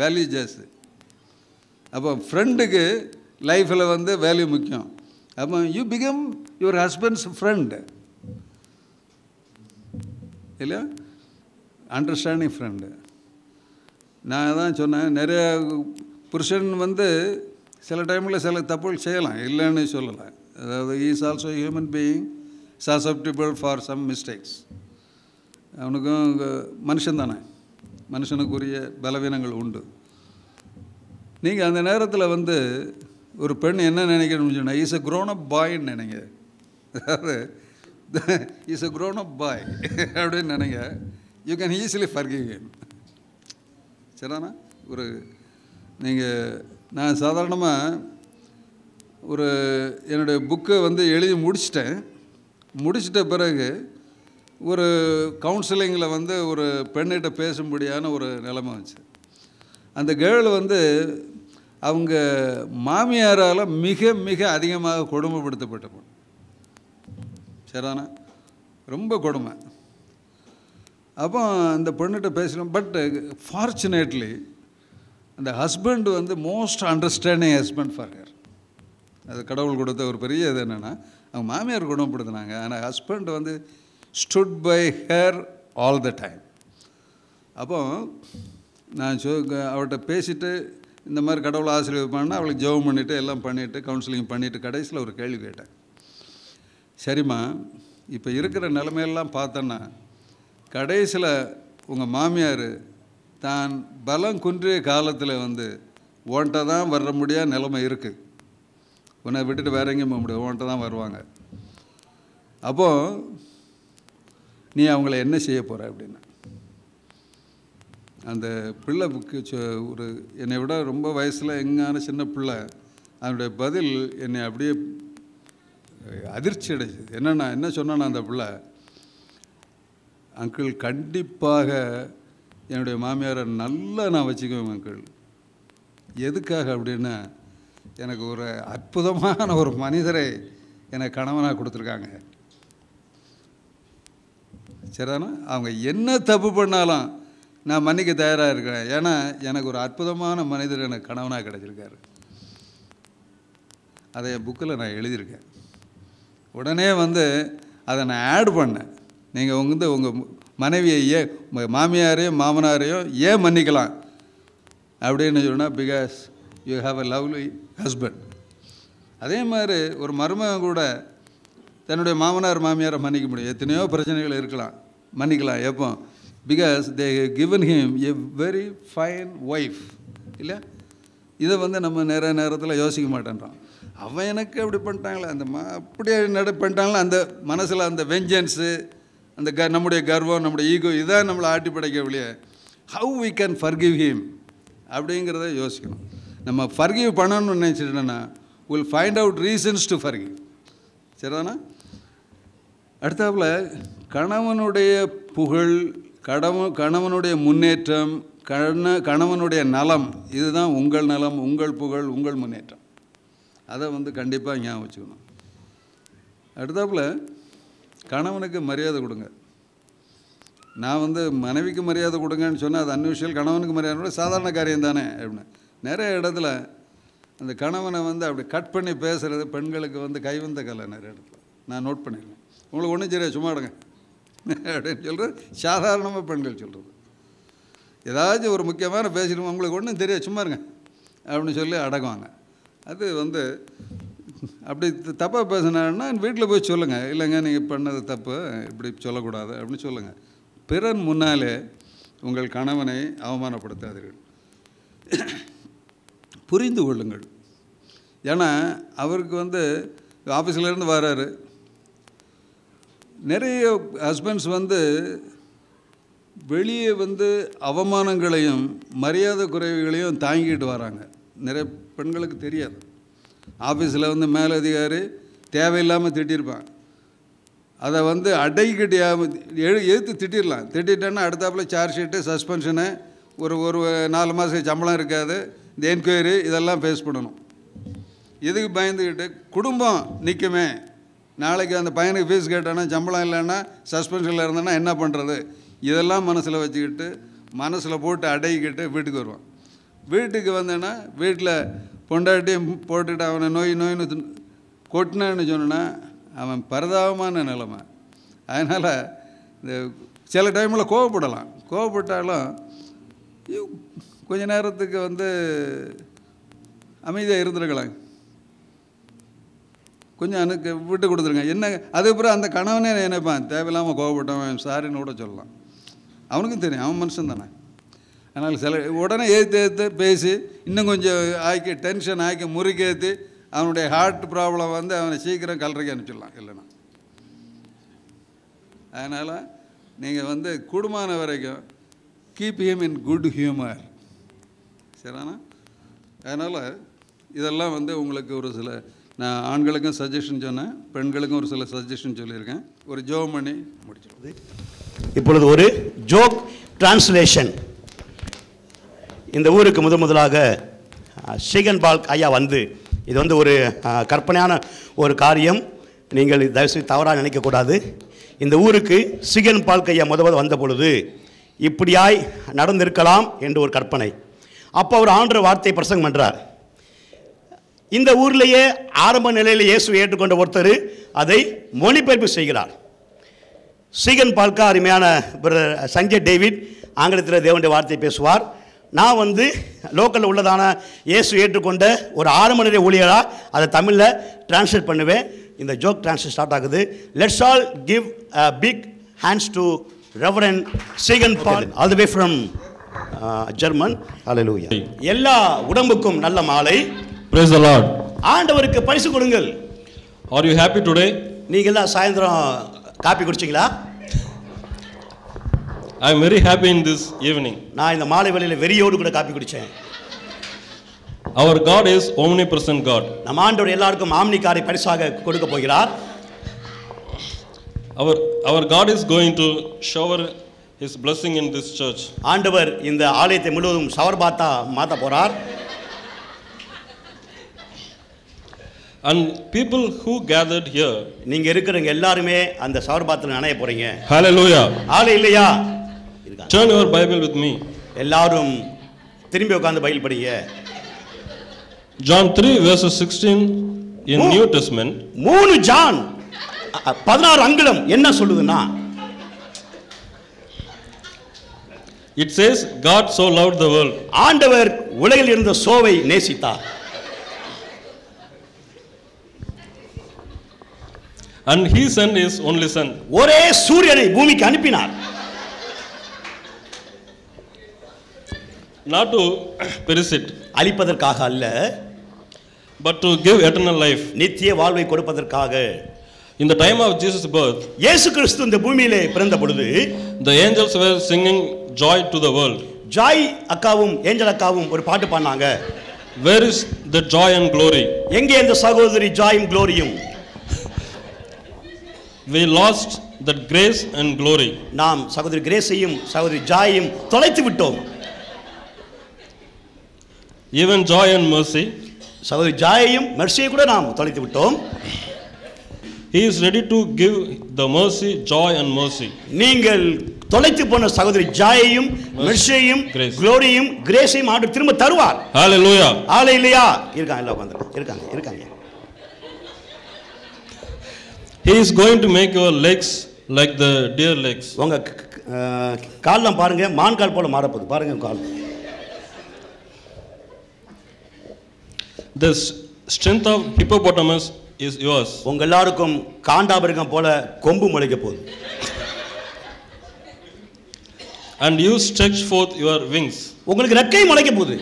Value ஜாஸ்தி. அப்போ ஃப்ரெண்டுக்கு லைஃப்பில் வந்து வேல்யூ முக்கியம். அப்போ you become your husband's friend இல்லையா, அண்டர்ஸ்டாண்டிங் ஃப்ரெண்டு. நான் தான் சொன்னேன், நிறைய புருஷன் வந்து சில டைமில் சில தப்புகள் செய்யலாம், இல்லைன்னு சொல்லலை. அதாவது is also human being susceptible for some mistakes. அவனுக்கும் மனுஷன் தானே, மனுஷனுக்குரிய பலவீனங்கள் உண்டு. நீங்கள் அந்த நேரத்தில் வந்து ஒரு பெண் என்ன நினைக்கணும்னு சொன்னால், இஸ் அ க்ரோன் அப் பாய்ன்னு நினைங்க. அதாவது இஸ் அ க்ரோன் அப் பாய் அப்படின்னு நினைங்க. You can easily forgive him. சரிதானா? ஒரு நீங்கள் நான் சாதாரணமாக ஒரு என்னுடைய புக்கை வந்து எழுதி முடிச்சிட்ட பிறகு ஒரு கவுன்சிலிங்கில் வந்து ஒரு பெண்ணிட்ட பேசும்படியான ஒரு நிலைமை வந்துச்சு. அந்த கேர்ள் வந்து அவங்க மாமியாரால் மிக மிக அதிகமாக கொடுமைப்படுத்தப்பட்ட பொண்ணு. சரிதானா? ரொம்ப கொடுமை. அப்போ அந்த பெண்ணிட்ட பேசணும். பட் ஃபார்ச்சுனேட்லி அந்த ஹஸ்பண்ட் வந்து most understanding husband for her. அது கடவுள் கொடுத்த ஒரு பெரிய இது என்னென்னா, அவங்க மாமியார் குணப்படுத்தினாங்க, ஆனால் ஹஸ்பண்ட் வந்து stood by her all the time. அப்போ நான் அவள்கிட்ட பேசிவிட்டு இந்த மாதிரி கடவுளை ஆசீர்வாதம் அவளுக்கு ஜெபம் பண்ணிவிட்டு எல்லாம் பண்ணிவிட்டு கவுன்சிலிங் பண்ணிவிட்டு கடைசியில் ஒரு கேள்வி கேட்டேன். சரிம்மா, இப்போ இருக்கிற நிலைமையெல்லாம் பார்த்தோன்னா கடைசியில் உங்கள் மாமியார் தான் பலம் குன்றிய காலத்தில் வந்து ஓன்ட்ட தான் வர முடியாத நிலைமை இருக்குது, உன்னை விட்டுட்டு வேற எங்கேயும் போக முடியாது, ஓன்ட்ட தான் வருவாங்க. அப்போது நீ அவங்கள என்ன செய்ய போகிற அப்படின்னு. அந்த பிள்ளை ஒரு என்னை விட ரொம்ப வயசில் எங்கான சின்ன பிள்ளை, அதனுடைய பதில் என்னை அப்படியே அதிர்ச்சி அடைச்சிது. என்னென்னா என்ன சொன்னான்னா அந்த பிள்ளை, அங்கிள் கண்டிப்பாக என்னுடைய மாமியாரை நல்லா நான் வச்சுக்குவேன் அங்கிள். எதுக்காக அப்படின்னா, எனக்கு ஒரு அற்புதமான ஒரு மனிதரை எனக்கு கணவனாக கொடுத்துருக்காங்க. சரிதானா? அவங்க என்ன தப்பு பண்ணாலும் நான் மன்னிக்க தயாராக இருக்கிறேன். ஏன்னா எனக்கு ஒரு அற்புதமான மனிதர் எனக்கு கணவனாக கிடச்சிருக்காரு. அதை என் புக்கில் நான் எழுதியிருக்கேன். உடனே வந்து அதை நான் ஆட் பண்ணேன். நீங்கள் வந்து உங்கள் மனைவியை ஏன் மாமியாரையும் மாமனாரையும் ஏன் மன்னிக்கலாம் அப்படின்னு சொன்னால், because you have a lovely husband. அதே மாதிரி ஒரு மருமகன் கூட தன்னுடைய மாமனார் மாமியாரை மன்னிக்க முடியும். எத்தனையோ பிரச்சனைகள் இருக்கலாம், மன்னிக்கலாம். எப்போ? Because they given him a very fine wife. இல்லை, இதை வந்து நம்ம நிறைய நேரத்தில் யோசிக்க மாட்டேன்றோம். அவன் எனக்கு அப்படி பண்ணிட்டாங்களே, அந்த அப்படியே பண்ணிட்டாங்களே, அந்த மனசில் அந்த வெஞ்சன்ஸு, அந்த நம்முடைய கர்வம், நம்முடைய ஈகோ, இதான் நம்மளை ஆட்டி படைக்கவில்லையே. How we can forgive him அப்படிங்கிறத யோசிக்கணும். நம்ம ஃபர்கிவ் பண்ணணும்னு நினச்சிட்டோன்னா will find out reasons to forgive. சரிதானா? அடுத்தாப்புல கணவனுடைய புகழ், கணவனுடைய முன்னேற்றம், கணவனுடைய நலம், இதுதான் உங்கள் நலம், உங்கள் புகழ், உங்கள் முன்னேற்றம். அதை வந்து கண்டிப்பாக ஞாபகம் வச்சுக்கணும். அடுத்தாப்புல கணவனுக்கு மரியாதை கொடுங்க. நான் வந்து மனைவிக்கு மரியாதை கொடுங்கன்னு சொன்னால் அது அன்யூஷுவல், கணவனுக்கு மரியாதை சாதாரண காரியம் தானே அப்படின்னு. நிறைய இடத்துல அந்த கணவனை வந்து அப்படி கட் பண்ணி பேசுகிறது பெண்களுக்கு வந்து கைவந்த கலை. நிறைய இடத்துல நான் நோட் பண்ணியிருக்கேன். உங்களுக்கு ஒன்றும் சரியா சும்மா எடுங்க அப்படின்னு சொல்கிறது சாதாரணமாக பெண்கள் சொல்கிறது. ஏதாச்சும் ஒரு முக்கியமான பேசிடுவோம், உங்களுக்கு ஒன்றும் தெரியாது சும்மா இருங்க அப்படின்னு சொல்லி அடங்குவாங்க. அது வந்து அப்படி தப்பாக பேசினாங்கன்னா வீட்டில் போய் சொல்லுங்கள், இல்லைங்க நீங்கள் பண்ணது தப்பு, இப்படி சொல்லக்கூடாது அப்படின்னு சொல்லுங்கள். பிறன் முன்னாலே உங்கள் கணவனை அவமானப்படுத்தாதீர்கள், புரிந்து கொள்ளுங்கள். ஏன்னா அவருக்கு வந்து ஆஃபீஸ்லேருந்து வர்றாரு. நிறைய ஹஸ்பண்ட்ஸ் வந்து வெளியே வந்து அவமானங்களையும் மரியாதை குறைவுகளையும் தாங்கிட்டு வராங்க. நிறைய பெண்களுக்கு தெரியாது. ஆஃபீஸில் வந்து மேலதிகாரி தேவையில்லாமல் திட்டிருப்பான், அதை வந்து அடைக்கிட்டு எழுத்து திட்டிடலாம். திட்டான்னா அடுத்தாப்பில் சார்ஜ் ஷீட்டு, சஸ்பென்ஷனு, ஒரு 4 மாதத்துக்கு சம்பளம் இருக்காது, இந்த என்கொயரி, இதெல்லாம் ஃபேஸ் பண்ணணும். இதுக்கு பயந்துக்கிட்டு குடும்பம் நிற்குமே, நாளைக்கு அந்த பையனுக்கு ஃபீஸ் கேட்டானா சம்பளம் இல்லைன்னா சஸ்பென்ஷனில் இருந்தேன்னா என்ன பண்ணுறது, இதெல்லாம் மனசில் வச்சுக்கிட்டு மனசில் போட்டு அடைக்கிட்டு வீட்டுக்கு வருவான். வீட்டுக்கு வந்தேன்னா வீட்டில் பொண்டாட்டியும் போட்டுட்டு அவனை நோயின்னு கொட்டினான்னு சொன்னா அவன் பரிதாபமான நிலைமை. அதனால் இந்த சில டைமில் கோவப்பட்டாலும் கொஞ்ச நேரத்துக்கு அமைதியாக இருந்துருக்கலாம், கொஞ்சம் விட்டு கொடுத்துருங்க. என்ன அதுக்கப்புறம் அந்த கணவனே நினைப்பான் தேவையில்லாமல் கோவப்பட்டவன் சாரின்னு கூட சொல்லலாம். அவனுக்கும் தெரியும் அவன் மனுஷன் தானே. அதனால் சில உடனே ஏற்று பேசி இன்னும் கொஞ்சம் டென்ஷன் ஆக்கி முறுக்கேற்றி அவனுடைய ஹார்ட் ப்ராப்ளம் அவனை சீக்கிரம் கல்லறைக்கு அனுப்பிச்சிடலாம் இல்லைன்னா. அதனால் நீங்கள் கூடுமான வரைக்கும் keep him in good humour, சரிண்ணா? அதனால் இதெல்லாம் உங்களுக்கு ஒரு சில நான் ஆண்களுக்கும் சஜஷன் சொன்னேன், பெண்களுக்கும் ஒரு சில சஜஷன் சொல்லியிருக்கேன். ஒரு ஜோக் பண்ணி முடிச்சிடுறது. இப்பொழுது ஒரு ஜோக் டிரான்ஸ்லேஷன். இந்த ஊருக்கு முதலாக ஷீகன் பால்க் ஐயா இது ஒரு கற்பனையான ஒரு காரியம், நீங்கள் தயவுசெய்து தவறாக நினைக்கக்கூடாது. இந்த ஊருக்கு ஷீகன் பால்க் ஐயா வந்த பொழுது இப்படியாய் நடந்திருக்கலாம் என்று ஒரு கற்பனை. அப்போ அவர் ஆண்டவர் வார்த்தை பிரசங்கம் பண்ணுறார். இந்த ஊர்லேயே ஆரம்ப நிலையில் இயேசுவை ஏற்றுக்கொண்ட ஒருத்தர் அதை மொழிபெயர்ப்பு செய்கிறார். ஷீகன் பால்கா அருமையான சஞ்சய் டேவிட் ஆங்கிலத்தில் தேவனுடைய வார்த்தை பேசுவார். நான் லோக்கலில் உள்ளதான இயேசு ஏற்றுக்கொண்ட ஒரு ஆரம்ப நிலை ஊழியராக அதை தமிழில் டிரான்ஸ்லேட் பண்ணுவேன். இந்த ஜோக் டிரான்ஸ்லேட் ஸ்டார்ட் ஆகுது. Let's all give a big hands to Reverend Sheegan Paul all the way from German. Hallelujah. எல்லா உடம்புக்கும் நல்ல மாலை. Praise the Lord. ஆண்டவருக்கு பரிசு கொடுங்கள். Are you happy today? நீங்க எல்லாம் சாயந்தரம் coffee குடிச்சீங்களா? I am very happy in this evening. நான் இந்த மாலை வேளையில வெறியோடு கூட காபி குடிச்சேன். Our God is omnipresent God. நம்ம ஆண்டவர் எல்லாருக்கும் ஆம்னிகாரை பரிசாக கொடுக்க போகிறார். Our God is going to shower his blessing in this church. ஆண்டவர் இந்த ஆலயத்தை முழுவதும் சவர்பாத்தா மாத்த போறார். And people who gathered here, நீங்க இருக்கிறவங்க எல்லாரும் அந்த சவர்பாத்துல நனைய போறீங்க. Hallelujah. Hallelujah. Turn your Bible with me. எல்லாரும் திரும்பி உட்கார்ந்து பைபிள் படிங்க. John 3 verses 16 in New Testament. 3 John 16 அங்குலம் என்ன சொல்லுதுன்னா, it says God so loved the world. ஆண்டவர் உலகில் இருந்த சோவை நேசித்தார். And he sent his only son. ஒரே சூரியனை பூமிக்கு அனுப்பினார். Not to perish it, அழிப்பதற்காக அல்ல, but to give eternal life. நித்திய வாழ்வை கொடுப்பதற்காக. In the time of Jesus' birth, இயேசு கிறிஸ்து இந்த பூமியிலே பிறந்த பொழுது the angels were singing joy to the world. Joy அக்காவும் ஏஞ்சல் அக்காவும் ஒரு பாட்டு பாடினாங்க. Where is the joy and glory? எங்கே இந்த சகோதரி ஜாயும் க்ளோரியும்? We lost that grace and glory. நாம் சகோதரி கிரேஸையும் சகோதரி ஜாயையும் தொலைத்து விட்டோம். Even joy and mercy, சகோதரி ஜாயையும் மெர்சியை கூட நாம் தொலைத்து விட்டோம். he is ready to give the mercy, joy and mercy. நீங்கள் தொலைத்து போன சகோதரி ஜாயையும் மெர்சியையும் க்ளோரியையும் கிரேஸையும் ஆண்டவர் திரும்ப தருவார். Hallelujah. ஹalleluya. இருக்காங்க எல்லாம் உட்கார்ந்திருக்காங்க. இருக்காங்க. He is going to make your legs like the deer legs. உங்க கால்லாம் பாருங்க மான் கால் போல மாற போகுது. பாருங்க கால். The strength of hippopotamus is yours. உங்க எல்லாருக்கும் காண்டாமிருகம் போல கொம்பு முளைக்க போகுது. And you stretch forth your wings. உங்களுக்கு ரெக்கை முளைக்க போகுது.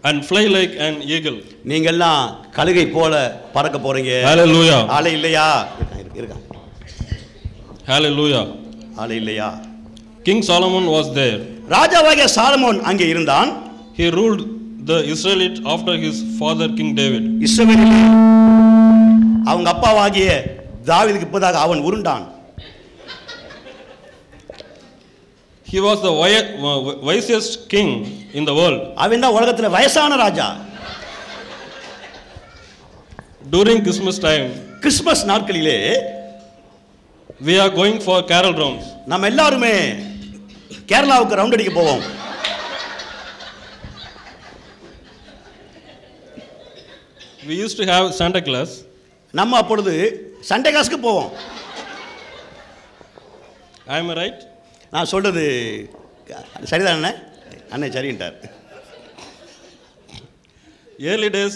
And fly like an eagle. நீங்க எல்லாம் கழுகை போல பறக்க போறீங்க. Hallelujah. ஹalleluya. இருக்காங்க. Hallelujah. Hallelujah. King Solomon was there. ராஜாவாகிய சாலமோன் அங்கே இருந்தான். He ruled the Israelites after his father King David. இஸ்ரவேலில் அவங்க அப்பாவாகிய தாவீதுக்கு பிறகு அவன் உருண்டான். He was the wisest king in the world. அவன் தான் உலகத்துல வயசான ராஜா. During Christmas time, கிறிஸ்மஸ் நாட்களிலே we are going for carol rounds. நம்ம எல்லாரும் கேரளாவுக்கு ரவுண்ட் அடிக்க போவோம். We used to have Santa Claus. நம்ம அப்பொழுது சண்டே கிளாஸ்க்கு போவோம். I am right? நான் சொல்றது சரிதானே? அண்ணே சரின்ட்டார். Early days,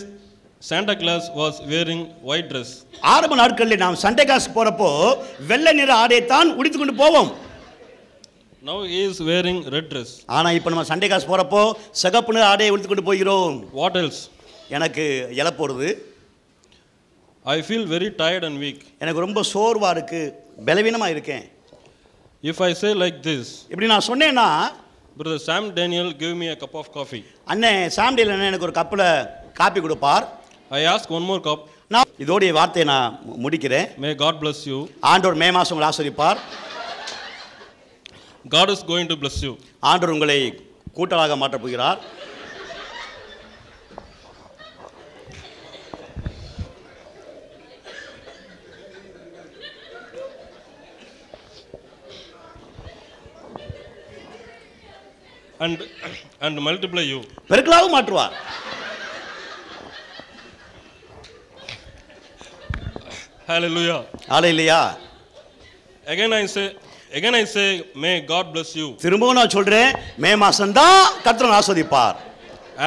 Santa Claus was wearing white dress. ஆரம்ப நாட்களில் நாம் சண்டே கிளாஸ்க்கு போறப்போ வெள்ளை நிற ஆடையைத்தான் உடுத்திக் கொண்டு போவோம். Now he is wearing red dress. ஆனா இப்போ நம்ம சண்டே கிளாஸ் போறப்போ சிகப்பு நிற ஆடையை உடுத்திக் கொண்டு போகிறோம். What else? எனக்கு இழப்பு வருது. I feel very tired and weak. எனக்கு ரொம்ப சோர்வா இருக்கு, பலவீனமா இருக்கேன். If I say like this, இப்படி நான் சொன்னேன்னா, Brother Sam Daniel give me a cup of coffee. அண்ணே சாம் டேனியல் அண்ணே எனக்கு ஒரு கப்ல காபி கொடுப்பார். I ask one more cup. நான் இதோடைய வார்த்தையை நான் முடிக்கிறேன். May God bless you. ஆண்டவர் மே மாசம் உங்களை ஆசீர்வதிப்பார். God is going to bless you. ஆண்டவர் உங்களை கூட்டலாக மாற்றப் போகிறார். And multiply you. பெருக்கலாகவும் மாற்றுவார். Hallelujah. Hallelujah. Again I say may God bless you. திரும்பவும் நான் சொல்றேன், மே மாசம் தான் கர்த்தர் ஆசீர்வதிப்பார்.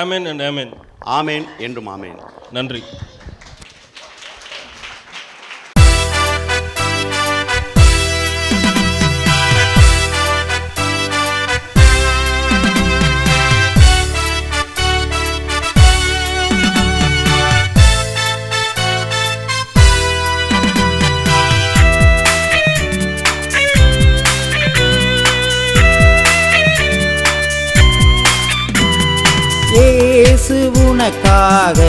Amen and amen. ஆமென் என்றும் ஆமென். நன்றி. இயேசு உனக்காக,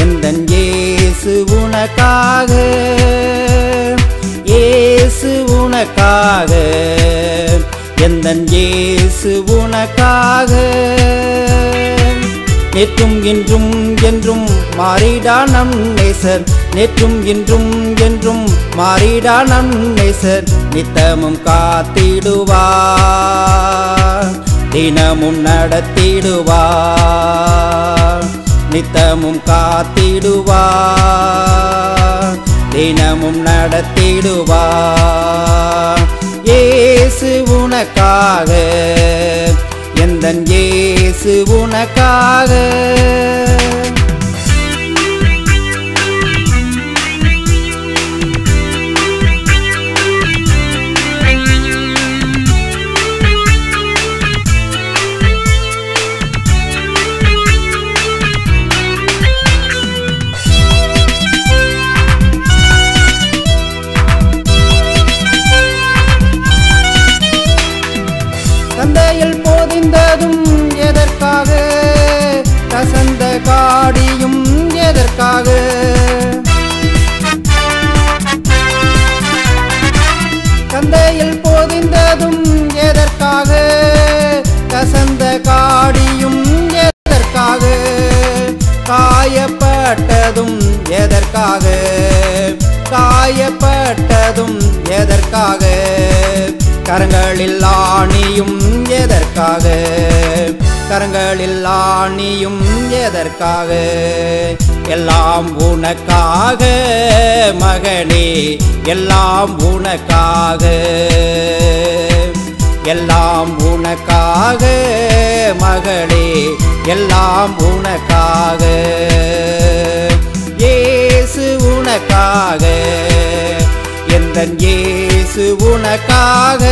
எந்தன் இயேசு உனக்காக, இயேசு உனக்காக, எந்தன் இயேசு உனக்காக, நேற்றும் இன்றும் என்றும் மாறிடா நம் நேசர், நேற்றும் இன்றும் என்றும் மாறிடா நம் நேசர், நித்தமும் காத்திடுவார், தினமும் நடத்திடுவார், நித்தமும் காத்திடுவார், தினமும் நடத்திடுவார். இயேசு உனக்காக, எந்தன் இயேசு உனக்காக. சந்தையில் போதிந்ததும் எதற்காக, கசந்த காடியும் எதற்காக, சந்தையில் போதிந்ததும் எதற்காக, கசந்த காடியும் எதற்காக, காயப்பட்டதும் எதற்காக, காயப்பட்டதும் எதற்காக, கரங்களில் ஆணியும் எதற்காக, கரங்களில் ஆணியும் எதற்காக, எல்லாம் உனக்காக மகனே, எல்லாம் உனக்காக, எல்லாம் உனக்காக மகளே, எல்லாம் உனக்காக, இயேசு உனக்காக, எந்தன் இயேசு உனக்காக.